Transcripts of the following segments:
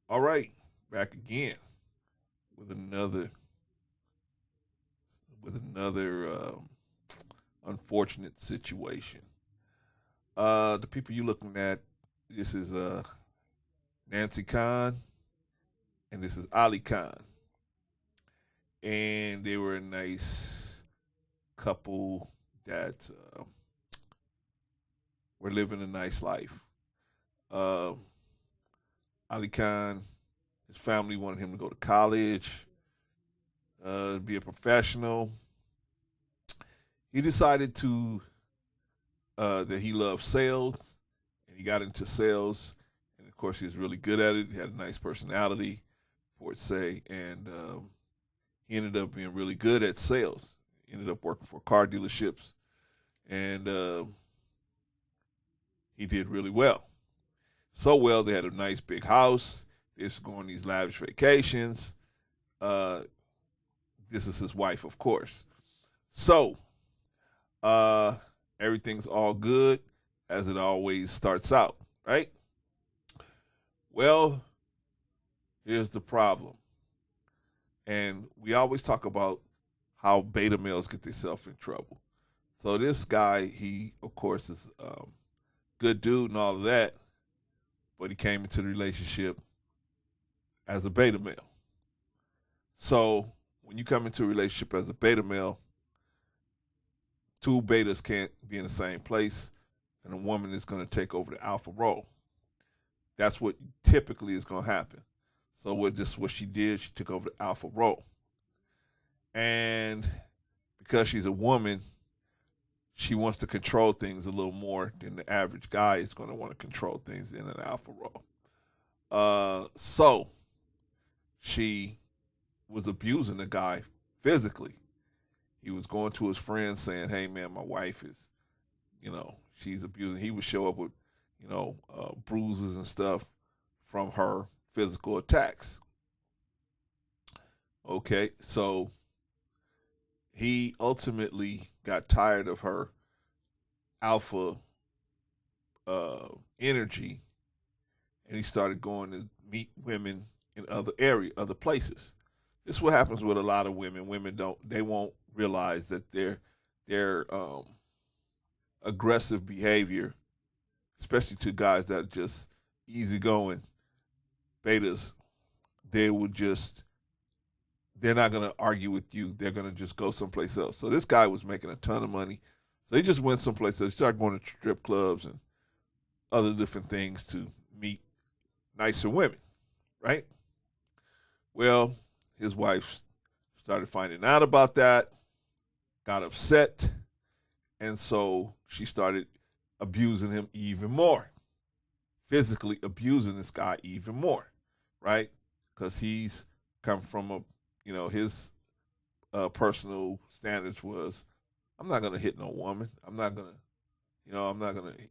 All right, back again with another unfortunate situation. The people you're looking at, this is Nancy Khan and this is Ali Khan, and they were a nice couple that were living a nice life. Uh, Ali Khan, his family wanted him to go to college, be a professional. He decided to that he loved sales, and he got into sales. And of course, he was really good at it. He had a nice personality, for it say, and he ended up being really good at sales. He ended up working for car dealerships, and he did really well. So well, they had a nice big house. They used to go on these lavish vacations. Uh, this is his wife, of course. So uh, everything's all good as it always starts out, right? Well, here's the problem. And we always talk about how beta males get themselves in trouble. So this guy, he of course is good dude and all of that, but he came into the relationship as a beta male. So when you come into a relationship as a beta male, two betas can't be in the same place, and a woman is going to take over the alpha role. That's what typically is going to happen. So what she did, she took over the alpha role, and because she's a woman, she wants to control things a little more than the average guy is going to want to control things in an alpha role. So she was abusing the guy physically. He was going to his friends saying, "Hey man, my wife is, she's abusing." He would show up with, bruises and stuff from her physical attacks. Okay, so he ultimately got tired of her alpha energy, and he started going to meet women in other places. This is what happens with a lot of women. They won't realize that their aggressive behavior, especially to guys that are just easygoing betas, they would just they're not gonna argue with you. They're gonna just go someplace else. So this guy was making a ton of money, so he just went someplace else. He started going to strip clubs and other different things to meet nicer women, right? Well, his wife started finding out about that, got upset, and so she started abusing him even more, physically abusing this guy even more, right? Because he's come from his personal standards was, I'm not gonna hit no woman. I'm not gonna,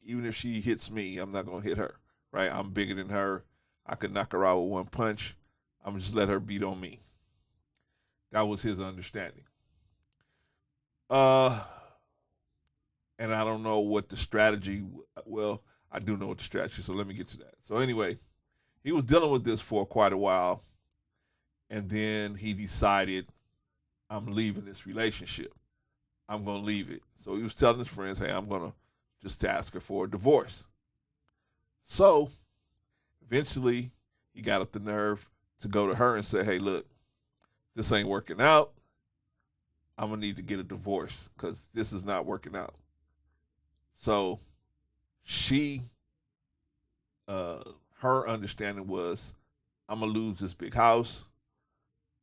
even if she hits me, I'm not gonna hit her, right? I'm bigger than her. I could knock her out with one punch. I'm gonna just let her beat on me. That was his understanding. Uh, and I don't know what the strategy. Well, I do know what the strategy. So let me get to that. So anyway, he was dealing with this for quite a while, and then he decided, I'm leaving this relationship. I'm gonna leave it. So he was telling his friends, hey, I'm gonna just ask her for a divorce. So eventually, he got up the nerve to go to her and say, hey, look, this ain't working out. I'm gonna need to get a divorce because this is not working out. So she, uh, her understanding was, I'm gonna lose this big house.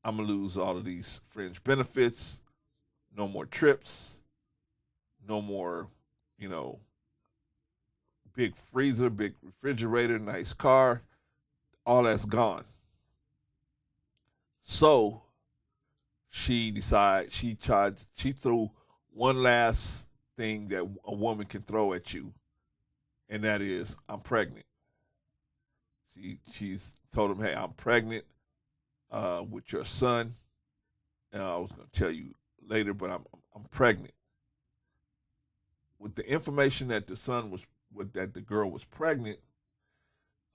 I'm gonna lose all of these fringe benefits. No more trips. No more, you know, big freezer, big refrigerator, nice car. All that's gone. So she threw one last thing that a woman can throw at you, and that is, I'm pregnant. She's told him, hey, I'm pregnant with your son. I was going to tell you later, but I'm pregnant. With the information that that the girl was pregnant,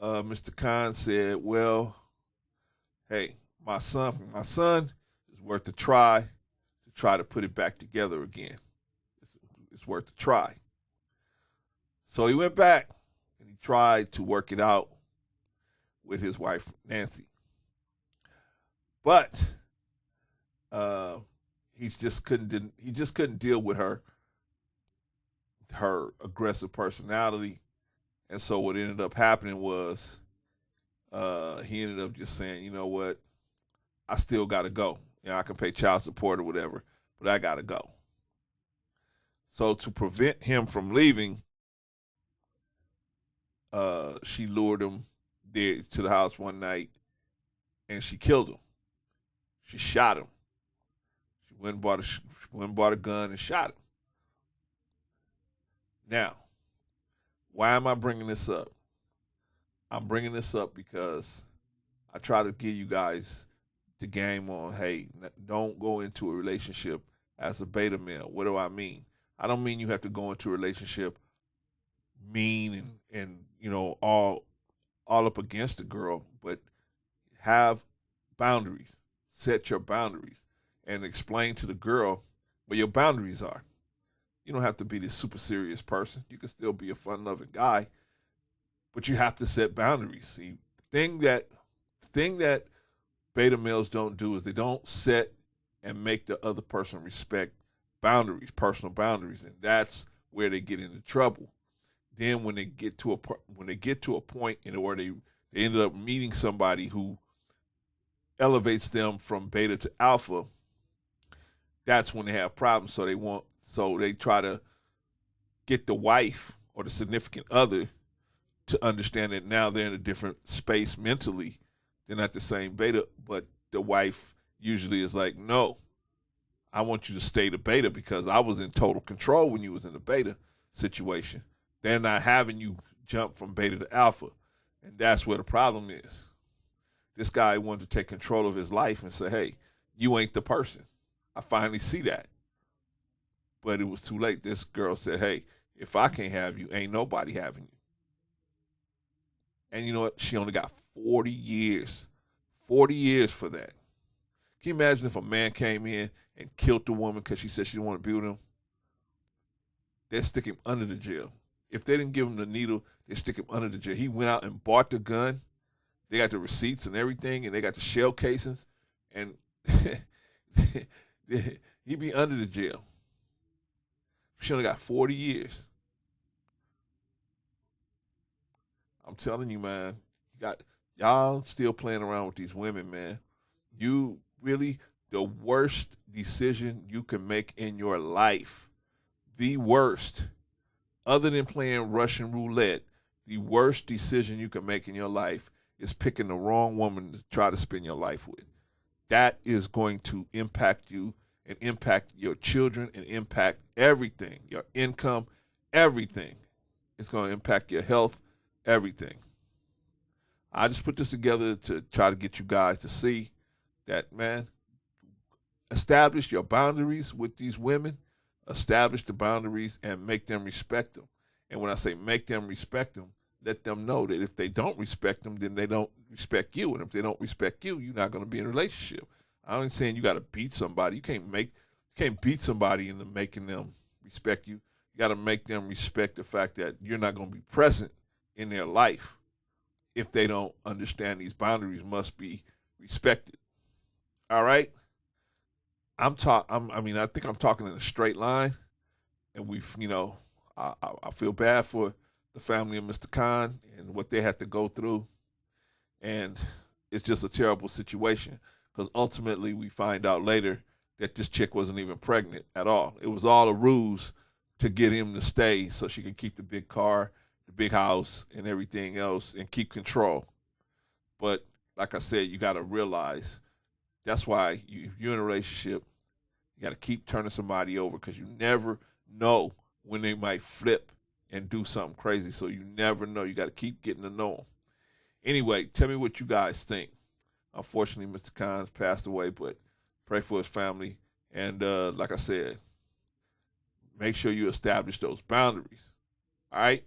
Mr. Khan said, well, hey, my son is worth a try to put it back together again. It's worth a try. So he went back and he tried to work it out with his wife Nancy, but uh, he just couldn't deal with her aggressive personality, and so what ended up happening was he ended up just saying, you know what, I still got to go. You know, I can pay child support or whatever, but I got to go. So to prevent him from leaving, she lured him there to the house one night and she killed him. She shot him. She went and bought a gun and shot him. Now, why am I bringing this up? I'm bringing this up because I try to give you guys the game on, hey, don't go into a relationship as a beta male. What do I mean? I don't mean you have to go into a relationship mean and you know all up against the girl, but have boundaries. Set your boundaries and explain to the girl where your boundaries are. You don't have to be this super serious person. You can still be a fun-loving guy, but you have to set boundaries. See, the thing that beta males don't do is they don't set and make the other person respect boundaries, personal boundaries, and that's where they get into trouble. Then when they get to a point in where they ended up meeting somebody who elevates them from beta to alpha, that's when they have problems. So they try to get the wife or the significant other to understand that now they're in a different space mentally. They're not the same beta, but the wife usually is like, no, I want you to stay the beta because I was in total control when you was in the beta situation. They're not having you jump from beta to alpha. And that's where the problem is. This guy wanted to take control of his life and say, hey, you ain't the person. I finally see that. But it was too late. This girl said, hey, if I can't have you, ain't nobody having you. And you know what? She only got 40 years. 40 years for that. Can you imagine if a man came in and killed the woman because she said she didn't want to be with him? They'd stick him under the jail. If they didn't give him the needle, they'd stick him under the jail. He went out and bought the gun. They got the receipts and everything, and they got the shell casings, and he'd be under the jail. She only got 40 years. I'm telling you, man, y'all still playing around with these women, man. You really, the worst decision you can make in your life, the worst, other than playing Russian roulette, the worst decision you can make in your life is picking the wrong woman to try to spend your life with. That is going to impact you and impact your children and impact everything, your income, everything. It's going to impact your health, everything. I just put this together to try to get you guys to see that, man, establish your boundaries with these women, establish the boundaries and make them respect them. And when I say make them respect them, let them know that if they don't respect them, then they don't respect you. And if they don't respect you, you're not going to be in a relationship. I'm not saying you got to beat somebody. You can't beat somebody into making them respect you. You got to make them respect the fact that you're not going to be present in their life if they don't understand these boundaries must be respected. All right? I think I'm talking in a straight line, and I feel bad for the family of Mr. Khan and what they had to go through, and it's just a terrible situation because ultimately we find out later that this chick wasn't even pregnant at all. It was all a ruse to get him to stay so she could keep the big car, the big house, and everything else and keep control. But like I said, you got to realize that's why if you're in a relationship, you got to keep turning somebody over because you never know when they might flip and do something crazy. So you never know. You got to keep getting to know them. Anyway, tell me what you guys think. Unfortunately, Mr. Khan's passed away, but pray for his family. And like I said, make sure you establish those boundaries. All right?